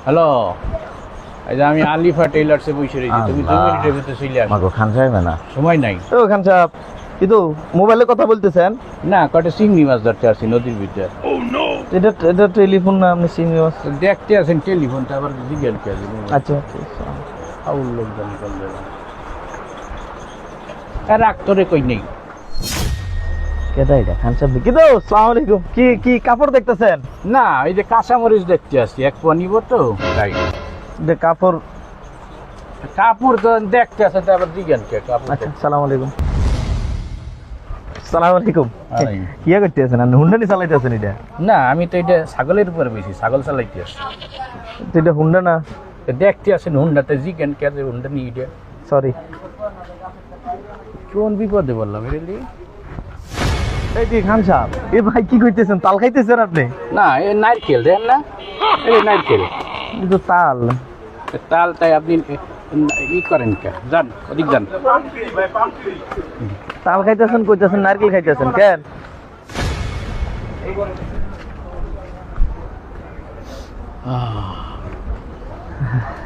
Hello, এই যে আমি আলিফা টেইলার্সে বসে রয়েছি, তুমি 2 মিনিটের ভিতরে চলে আসো। মাগো খান সাহেব না সময় নাই। ও খান সাহেব কিন্তু মোবাইলে কথা বলতেছেন না, কটা চিংড়ি মাছ ধরতে আসছি নদীর ভিতরে। এটা এটা টেলিফোন না আপনি চিংড়ি মাছ দেখতে আছেন টেলিফোনটা আবার জিজ্ঞাসা কে আছে? আচ্ছা আউল লোকজন করবে আর রাক্তরে কই নেই। কেডা এটা খান সাহেব কি তো আসসালামু আলাইকুম কি কি কাপড় দেখতেছেন না, এই যে কাঁচামরিচ দেখতে আসছি, এক পোয়া নিব তো তাই। যে কাপড় কাপড় তো দেখতে আছে, তো আবার জিজ্ঞাসা কে কাপড়? আচ্ছা আসসালামু আলাইকুম আসসালামু আলাইকুম আলাইকুম। কিয়া করতেছেন আপনি হুন্ডানি চালাইতেছেন এটা না, আমি তো এটা ছাগলের উপরে বেশি ছাগল চালাইতে আসছি। তো এটা হুন্ডা না তো দেখতে আসেন হুন্ডাতে জিজ্ঞাসা কে আছে হুন্ডা নিয়ে এটা। সরি কোন বিপদে বললাম রেলি? এই যে খান সাহেব এ ভাই কি করতেছেন তাল খাইতেছেন আপনি না, এ নারকেল দেন না, এই নারকেল কিন্তু তাল তাল, তাই আপনি ই করেন কে? যান ওদিক যান। তাল খাইতেছেন কইতেছেন নারকেল খাইতেছেন কেন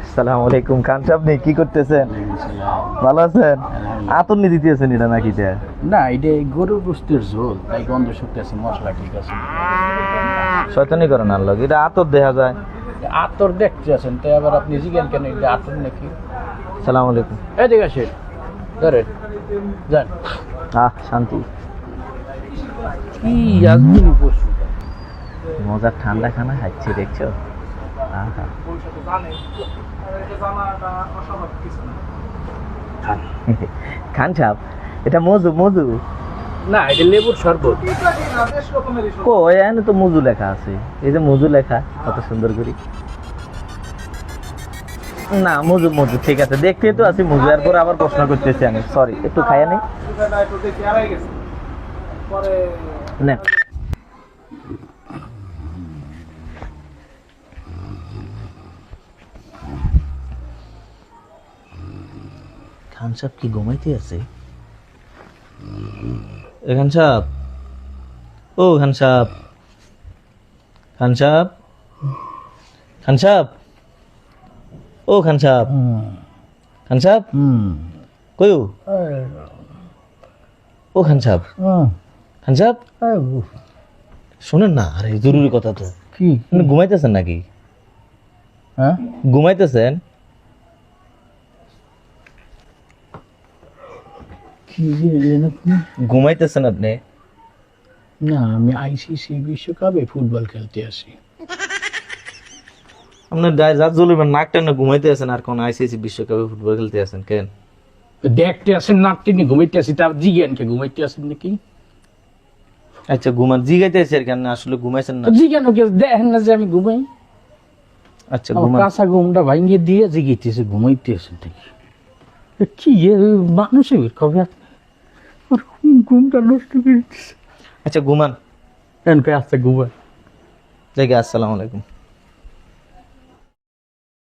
আসসালামু আলাইকুম খান সাহেব আপনি কি করতেছেন ভালো আছেন আতর নি দিতেছেন এটা নাকি এটা না, এটা গরুর গোস্তের ঝোল, তাই গন্ধ শুকতে আছে, মশলা ঠিক আছে। শয়তানি করেন আল্লাহ এটা আতর দেখা যায় আতর দেখতে আছেন, তাই আবার আপনি জিজ্ঞেন কেন এটা আতর নাকি? আসসালামু আলাইকুম এদিকে আসেন, ধরেন যান। শান্তি কি আজমিনি পশু! মজার ঠান্ডা খানা খাচ্ছি দেখছো আহা খান সাহেব এটা মজু মজু না, এটা লেবুর শরবত। কো এখানে তো মজু লেখা আছে এই যে মজু লেখা কত সুন্দর করে না মজু মজু ঠিক আছে দেখতে তো আছি মজু এরপর আবার প্রশ্ন করতেছি আমি সরি একটু খাইয়া নেই না খান সাহেব কি ঘুমাইতে আছে খান সাহেব ও খান সাহেব খান সাহেব খান সাহেব ও খান সাহেব খান সাহেব কয়ু ও খান সাহেব খান সাহেব শোনেন না আরে জরুরি কথা তো কি আপনি ঘুমাইতেছেন নাকি হ্যাঁ? ঘুমাইতেছেন কি বললেন আপনি? ঘুমাইতেছেন আপনি না, আমি আইসিসি বিশ্বকাপে ফুটবল খেলতে আসি। আপনার গায়ে জাত জ্বলবেন নাক টানে ঘুমাইতে আছেন আর কোন আইসিসি বিশ্বকাপে ফুটবল খেলতে আছেন কেন দেখতে আসেন নাটটি নিয়ে ঘুমাইতে আসি, তার জিজ্ঞেন কে ঘুমাইতে আসেন নাকি? আচ্ছা ঘুমান জিগাইতে আছে কেন আসলে ঘুমাইছেন না জিজ্ঞেন কে দেখেন না যে আমি ঘুমাই? আচ্ছা আমার ঘুমান কাঁচা ঘুমটা ভাঙিয়ে দিয়ে জিগাইতেছে ঘুমাইতে আসেন নাকি? কি মানুষের কবে ঘুমটা নষ্ট করে দিচ্ছে। আচ্ছা ঘুমান আস্তে ঘুমায়। দেখে আসসালামু আলাইকুম